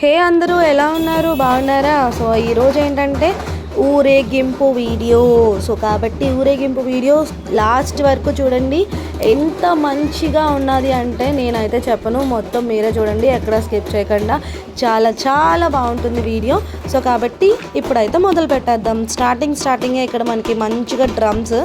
హే అందరూ ఎలా ఉన్నారు, బాగున్నారా? సో ఈరోజు ఏంటంటే ఊరేగింపు వీడియో. సో కాబట్టి ఊరేగింపు వీడియో లాస్ట్ వరకు చూడండి. ఎంత మంచిగా ఉన్నది అంటే నేనైతే చెప్పను, మొత్తం మీరే చూడండి, ఎక్కడ స్కిప్ చేయకుండా. చాలా చాలా బాగుంటుంది వీడియో. సో కాబట్టి ఇప్పుడైతే మొదలు పెట్టేద్దాం. స్టార్టింగే ఇక్కడ మనకి మంచిగా డ్రమ్స్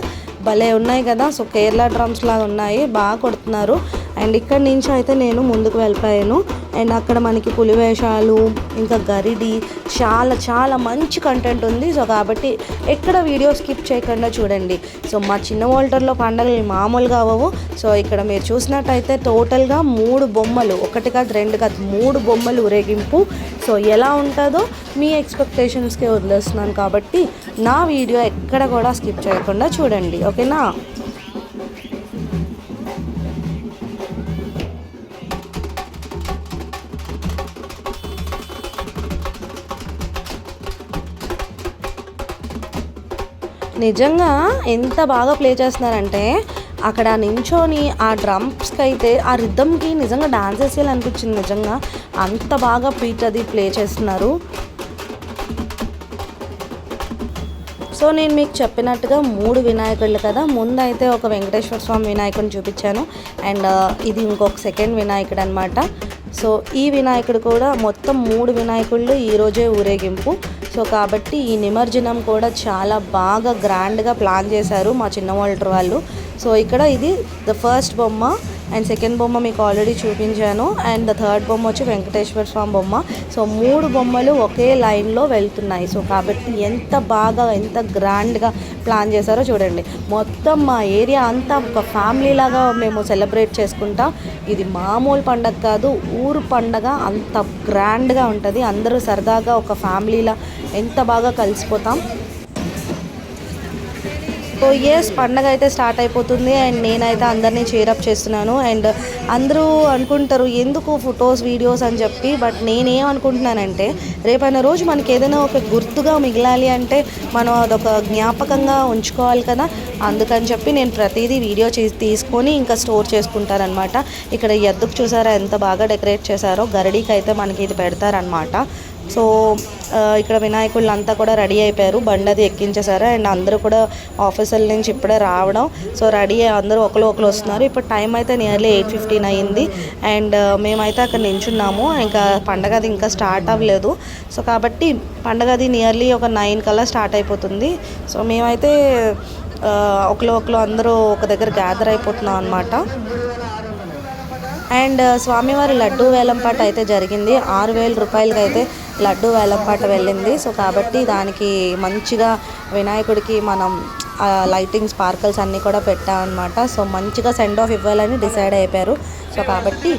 భలే ఉన్నాయి కదా. సో కేరళ డ్రమ్స్ లాగా ఉన్నాయి, బాగా కొడుతున్నారు. అండ్ ఇక్కడ నుంచి అయితే నేను ముందుకు వెళ్ళిపోయాను. అండ్ అక్కడ మనకి పులివేషాలు, ఇంకా గరిడి, చాలా చాలా మంచి కంటెంట్ ఉంది. సో కాబట్టి ఎక్కడ వీడియో స్కిప్ చేయకుండా చూడండి. సో మా చిన్న వాల్టర్లో పండుగలు మామూలుగా అవ్వవు. సో ఇక్కడ మీరు చూసినట్టయితే టోటల్గా 3 బొమ్మలు, 1 కాదు 2 కాదు 3 బొమ్మలు ఊరేగింపు. సో ఎలా ఉంటుందో మీ ఎక్స్పెక్టేషన్స్కే వదిలేస్తున్నాను కాబట్టి నా వీడియో ఎక్కడ కూడా స్కిప్ చేయకుండా చూడండి, ఓకేనా? నిజంగా ఎంత బాగా ప్లే చేస్తున్నారంటే అక్కడ నించొని ఆ డ్రమ్స్కి అయితే ఆ రిథమ్కి నిజంగా డాన్స్ వేసేయాలనిపించింది. నిజంగా అంత బాగా బీట్ అది ప్లే చేస్తున్నారు. సో నేను మీకు చెప్పినట్టుగా 3 వినాయకుళ్ళు కదా. ముందైతే ఒక వెంకటేశ్వర స్వామి వినాయకుడిని చూపించాను. అండ్ ఇది ఇంకొక సెకండ్ వినాయకుడు అనమాట. సో ఈ వినాయకుడు కూడా మొత్తం 3 వినాయకుళ్ళు ఈరోజే ఊరేగింపు. సో కాబట్టి ఈ నిమజ్జనం కూడా చాలా బాగా గ్రాండ్గా ప్లాన్ చేశారు మా చిన్న వాల్టర్ వాళ్ళు. సో ఇక్కడ ఇది ద ఫస్ట్ బొమ్మ అండ్ సెకండ్ బొమ్మ మీకు ఆల్రెడీ చూపించాను. అండ్ ద థర్డ్ బొమ్మ వచ్చి వెంకటేశ్వర స్వామి బొమ్మ. సో 3 బొమ్మలు ఒకే లైన్లో వెళ్తున్నాయి. సో కాబట్టి ఎంత బాగా ఎంత గ్రాండ్గా ప్లాన్ చేశారో చూడండి. మొత్తం మా ఏరియా అంతా ఒక ఫ్యామిలీ లాగా మేము సెలబ్రేట్ చేసుకుంటాం. ఇది మామూలు పండగ కాదు, ఊరు పండగ. అంత గ్రాండ్గా ఉంటుంది. అందరూ సరదాగా ఒక ఫ్యామిలీలా ఎంత బాగా కలిసిపోతాం. సో ఎస్, పండగ అయితే స్టార్ట్ అయిపోతుంది. అండ్ నేనైతే అందరినీ చీరప్ చేస్తున్నాను. అండ్ అందరూ అనుకుంటారు ఎందుకు ఫొటోస్ వీడియోస్ అని చెప్పి. బట్ నేనేమనుకుంటున్నానంటే రేపైన రోజు మనకి ఏదైనా ఒక గుర్తుగా మిగలాలి అంటే మనం అదొక జ్ఞాపకంగా ఉంచుకోవాలి కదా. అందుకని చెప్పి నేను ప్రతిదీ వీడియో తీసుకొని ఇంకా స్టోర్ చేసుకుంటారనమాట. ఇక్కడ ఎద్దుకు చూసారా ఎంత బాగా డెకరేట్ చేశారో. గరడీకి అయితే మనకి ఇది పెడతారనమాట. సో ఇక్కడ వినాయకుళ్ళు అంతా కూడా రెడీ అయిపోయారు, బండి అది ఎక్కించేశారు. అండ్ అందరూ కూడా ఆఫీసుల నుంచి ఇప్పుడే రావడం. సో రెడీ అందరూ ఒకరు వస్తున్నారు. ఇప్పుడు టైం అయితే నియర్లీ 8:15 అయ్యింది. అండ్ మేమైతే అక్కడ నించున్నాము. ఇంకా పండగ అది ఇంకా స్టార్ట్ అవ్వలేదు. సో కాబట్టి పండగ అది నియర్లీ ఒక 9 కల్లా స్టార్ట్ అయిపోతుంది. సో మేమైతే ఒకరు అందరూ ఒక దగ్గర గ్యాదర్ అయిపోతున్నాం అనమాట. అండ్ స్వామివారి లడ్డూ వేలంపాట అయితే జరిగింది. 6,000 రూపాయలకి అయితే లడ్డూ వేలంపాట వెళ్ళింది. సో కాబట్టి దానికి మంచిగా వినాయకుడికి మనం లైటింగ్ స్పార్కల్స్ అన్నీ కూడా పెట్టామన్నమాట. సో మంచిగా సెండ్ ఆఫ్ ఇవ్వాలని డిసైడ్ అయిపోయారు. సో కాబట్టి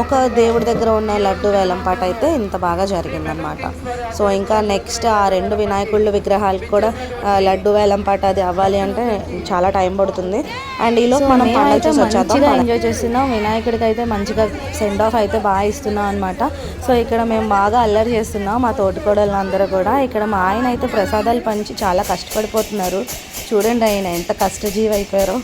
ఒక దేవుడి దగ్గర ఉన్న లడ్డు వేలంపాట అయితే ఇంత బాగా జరిగిందనమాట. సో ఇంకా నెక్స్ట్ ఆ 2 వినాయకుళ్ళు విగ్రహాలకు కూడా లడ్డు వేలంపాట అది అవ్వాలి అంటే చాలా టైం పడుతుంది. అండ్ ఈలోపు మనం పండుగ చూసి వచ్చేద్దాం. ఎంజాయ్ చేస్తున్నాం. వినాయకుడికి అయితే మంచిగా సెండ్ ఆఫ్ అయితే బాగా ఇస్తున్నాం అనమాట. సో ఇక్కడ మేము బాగా అల్లరి చేస్తున్నాం మా తోటికోడళ్ళు అందరూ కూడా. ఇక్కడ మా ఆయన అయితే ప్రసాదాలు పంచి చాలా కష్టపడిపోతున్నారు. చూడండి ఆయన ఎంత కష్టజీవి అయిపోయారో.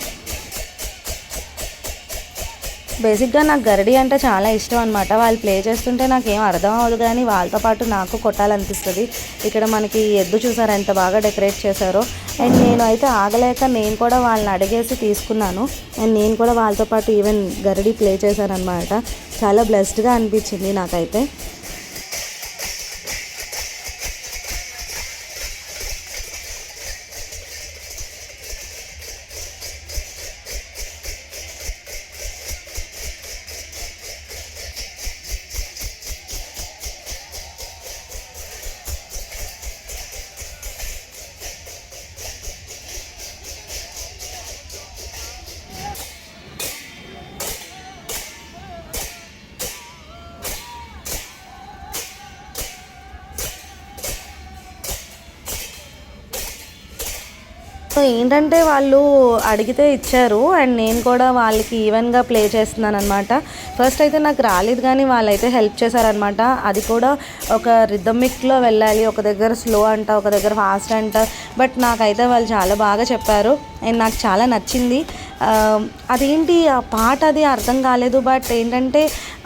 బేసిక్గా నాకు గరడి అంటే చాలా ఇష్టం అనమాట. వాళ్ళు ప్లే చేస్తుంటే నాకు ఏం అర్థం అవ్వదు, కానీ వాళ్ళతో పాటు నాకు కొట్టాలనిపిస్తుంది. ఇక్కడ మనకి ఎద్దు చూసారు ఎంత బాగా డెకరేట్ చేశారో. అండ్ నేను అయితే ఆగలేక నేను కూడా వాళ్ళని అడిగేసి తీసుకున్నాను. అండ్ నేను కూడా వాళ్ళతో పాటు ఈవెన్ గరడి ప్లే చేశాను అనమాట. చాలా బ్లెస్డ్గా అనిపించింది నాకైతే. సో ఏంటంటే వాళ్ళు అడిగితే ఇచ్చారు. అండ్ నేను కూడా వాళ్ళకి ఈవెన్గా ప్లే చేస్తున్నాను అనమాట. ఫస్ట్ అయితే నాకు రాలేదు, కానీ వాళ్ళైతే హెల్ప్ చేశారనమాట. అది కూడా ఒక రిథమిక్లో వెళ్ళాలి, ఒక దగ్గర స్లో అంట, ఒక దగ్గర ఫాస్ట్ అంట. బట్ నాకైతే వాళ్ళు చాలా బాగా చెప్పారు అండ్ నాకు చాలా నచ్చింది. అదేంటి ఆ పాట అది అర్థం కాలేదు, బట్ ఏంటంటే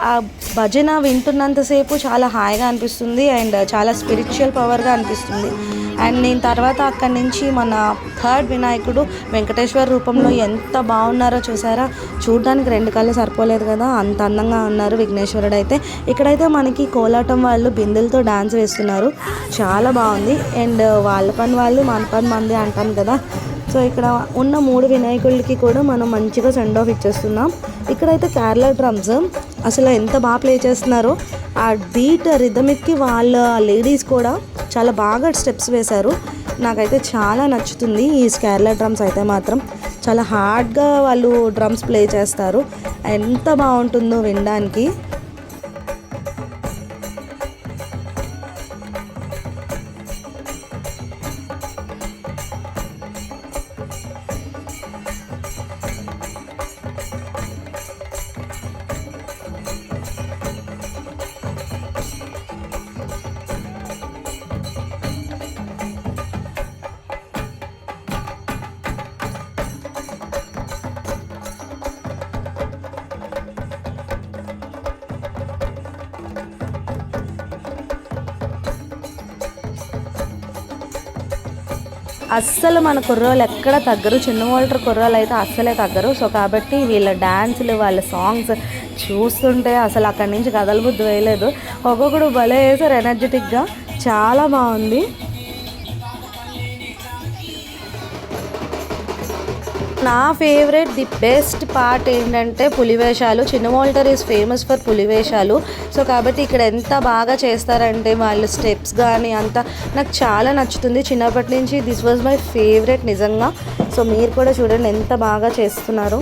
ఆ భజన వింటున్నంతసేపు చాలా హాయిగా అనిపిస్తుంది అండ్ చాలా స్పిరిచువల్ పవర్గా అనిపిస్తుంది. అండ్ నేను తర్వాత అక్కడి నుంచి మన థర్డ్ వినాయకుడు వెంకటేశ్వర రూపంలో ఎంత బాగున్నారో చూసారా. చూడడానికి 2 కళ్ళు సరిపోలేదు కదా, అంత అందంగా ఉన్నారు విఘ్నేశ్వరుడు అయితే. ఇక్కడైతే మనకి కోలాటం వాళ్ళు బిందెలతో డాన్స్ వేస్తున్నారు, చాలా బాగుంది. అండ్ వాళ్ళ పని వాళ్ళు మన పని మంది అంటాను కదా. సో ఇక్కడ ఉన్న 3 వినాయకులకి కూడా మనం మంచిగా సెండ్ ఆఫ్ ఇచ్చేస్తున్నాం. ఇక్కడైతే కేరళ డ్రమ్స్ అసలు ఎంత బాగా ప్లే చేస్తున్నారో. ఆ బీట్ రిథమిక్కి వాళ్ళ లేడీస్ కూడా చాలా బాగా స్టెప్స్ వేశారు. నాకైతే చాలా నచ్చుతుంది ఈ కేరళ డ్రమ్స్ అయితే మాత్రం. చాలా హార్డ్గా వాళ్ళు డ్రమ్స్ ప్లే చేస్తారు, ఎంత బాగుంటుందో వినడానికి. అస్సలు మన కుర్రోళ్ళు ఎక్కడ తగ్గరు, చిన్న వాల్టర్ కుర్రోళ్ళు అయితే అస్సలే తగ్గరు. సో కాబట్టి వీళ్ళ డ్యాన్సులు, వాళ్ళ సాంగ్స్ చూస్తుంటే అసలు అక్కడి నుంచి కదలబుద్ధి వేయలేదు. ఒక్కొక్కడు భలే వేశారు ఎనర్జెటిక్గా, చాలా బాగుంది. నా ఫేవరెట్ ది బెస్ట్ పార్ట్ ఏంటంటే పులివేషాలు. Chinna Waltair is famous for పులివేషాలు. సో కాబట్టి ఇక్కడ ఎంత బాగా చేస్తారంటే వాళ్ళు స్టెప్స్ కానీ అంతా నాకు చాలా నచ్చుతుంది. చిన్నప్పటి నుంచి దిస్ వాజ్ మై ఫేవరెట్ నిజంగా. సో మీరు కూడా చూడండి ఎంత బాగా చేస్తున్నారు.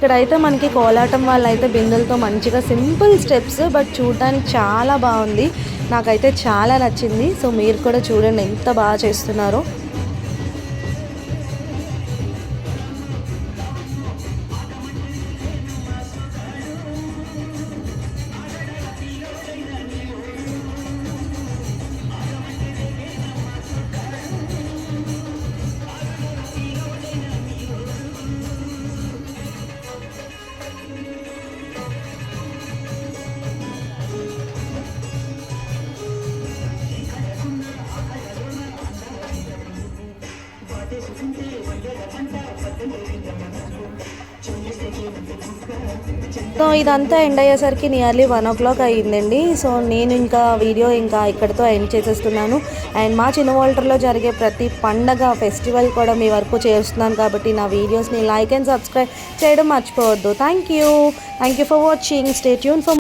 ఇక్కడైతే మనకి కోలాటం వాళ్ళు అయితే బిందెలతో మంచిగా సింపుల్ స్టెప్స్, బట్ చూడడానికి చాలా బాగుంది. నాకైతే చాలా నచ్చింది. సో మీరు కూడా చూడండి ఎంత బాగా చేస్తున్నారో. సో ఇదంతా ఎండ్ అయ్యేసరికి నియర్లీ 1 o'clock అయ్యిందండి. సో నేను ఇంకా వీడియో ఇక్కడితో ఎండ్ చేసేస్తున్నాను. అండ్ మా చిన్న వాల్టర్లో జరిగే ప్రతి పండగ ఫెస్టివల్ కూడా మీ వరకు చేస్తున్నాను కాబట్టి నా వీడియోస్ని లైక్ అండ్ సబ్స్క్రైబ్ చేయడం మర్చిపోవద్దు. Thank you for watching. Stay tune for